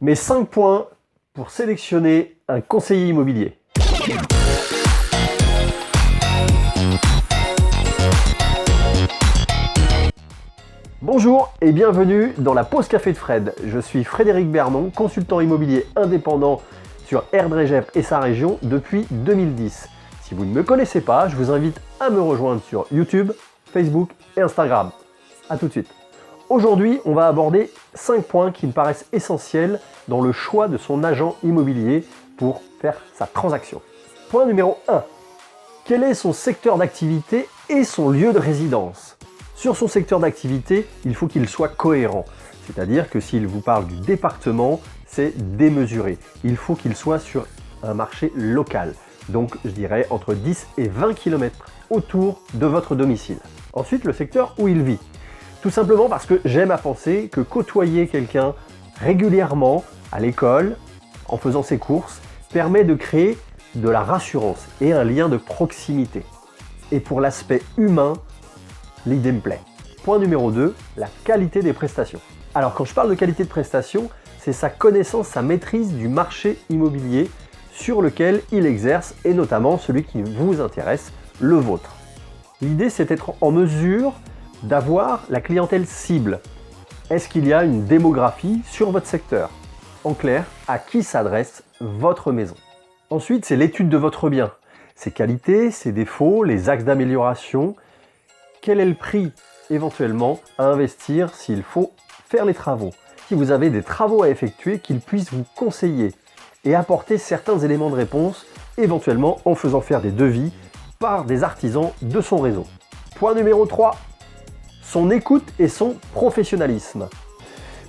Mes 5 points pour sélectionner un conseiller immobilier. Bonjour et bienvenue dans la pause café de Fred. Je suis Frédéric Bernon, consultant immobilier indépendant sur Erdre et sa région depuis 2010. Si vous ne me connaissez pas, je vous invite à me rejoindre sur YouTube, Facebook et Instagram. A tout de suite. Aujourd'hui, on va aborder 5 points qui me paraissent essentiels dans le choix de son agent immobilier pour faire sa transaction. Point numéro 1. Quel est son secteur d'activité et son lieu de résidence ? Sur son secteur d'activité, il faut qu'il soit cohérent. C'est-à-dire que s'il vous parle du département, c'est démesuré. Il faut qu'il soit sur un marché local. Donc, je dirais entre 10 et 20 km autour de votre domicile. Ensuite, le secteur où il vit. Tout simplement parce que j'aime à penser que côtoyer quelqu'un régulièrement à l'école, en faisant ses courses, permet de créer de la rassurance et un lien de proximité. Et pour l'aspect humain, l'idée me plaît. Point numéro 2, la qualité des prestations. Alors quand je parle de qualité de prestation, c'est sa connaissance, sa maîtrise du marché immobilier sur lequel il exerce et notamment celui qui vous intéresse, le vôtre. L'idée c'est d'être en mesure d'avoir la clientèle cible. Est-ce qu'il y a une démographie sur votre secteur ? En clair, à qui s'adresse votre maison ? Ensuite, c'est l'étude de votre bien. Ses qualités, ses défauts, les axes d'amélioration. Quel est le prix éventuellement à investir s'il faut faire les travaux ? Si vous avez des travaux à effectuer, qu'il puisse vous conseiller et apporter certains éléments de réponse, éventuellement en faisant faire des devis par des artisans de son réseau. Point numéro 3. Son écoute et son professionnalisme.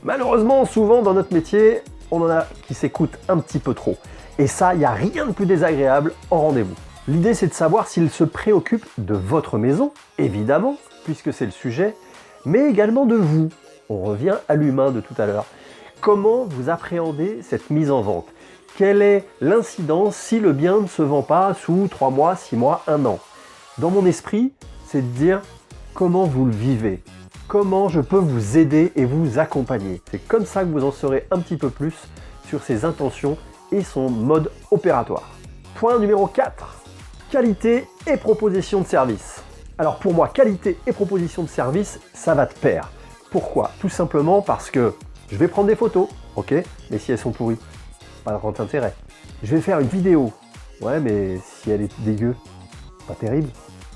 Malheureusement, souvent dans notre métier, on en a qui s'écoutent un petit peu trop. Et ça, il n'y a rien de plus désagréable en rendez-vous. L'idée, c'est de savoir s'il se préoccupe de votre maison, évidemment, puisque c'est le sujet, mais également de vous. On revient à l'humain de tout à l'heure. Comment vous appréhendez cette mise en vente ? Quelle est l'incidence si le bien ne se vend pas sous 3 mois, 6 mois, 1 an ? Dans mon esprit, c'est de dire comment vous le vivez, comment je peux vous aider et vous accompagner. C'est comme ça que vous en saurez un petit peu plus sur ses intentions et son mode opératoire. Point numéro 4. Qualité et proposition de service. Alors pour moi, qualité et proposition de service, ça va de pair. Pourquoi ? Tout simplement parce que je vais prendre des photos, ok, mais si elles sont pourries, pas grand intérêt. Je vais faire une vidéo, ouais, mais si elle est dégueu, pas terrible.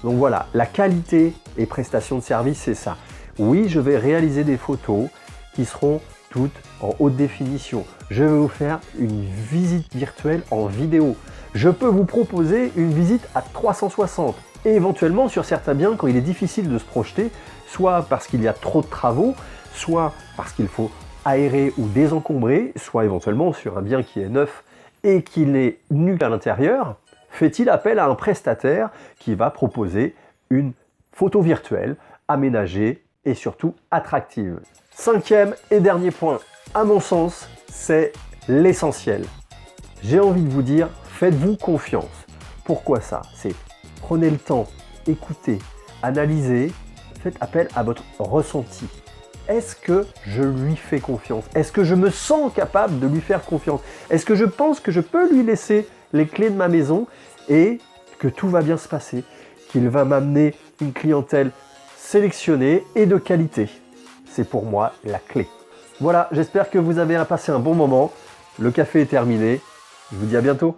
Donc voilà, la qualité et prestation de service, c'est ça. Oui, je vais réaliser des photos qui seront toutes en haute définition. Je vais vous faire une visite virtuelle en vidéo. Je peux vous proposer une visite à 360. Et éventuellement, sur certains biens, quand il est difficile de se projeter, soit parce qu'il y a trop de travaux, soit parce qu'il faut aérer ou désencombrer, soit éventuellement sur un bien qui est neuf et qu'il est nu à l'intérieur, fait-il appel à un prestataire qui va proposer une photo virtuelle, aménagée et surtout attractive. 5e et dernier point, à mon sens, c'est l'essentiel. J'ai envie de vous dire, faites-vous confiance. Pourquoi ça ? C'est prenez le temps, écoutez, analysez, faites appel à votre ressenti. Est-ce que je lui fais confiance ? Est-ce que je me sens capable de lui faire confiance ? Est-ce que je pense que je peux lui laisser les clés de ma maison et que tout va bien se passer, qu'il va m'amener une clientèle sélectionnée et de qualité ? C'est pour moi la clé. Voilà, j'espère que vous avez passé un bon moment. Le café est terminé. Je vous dis à bientôt.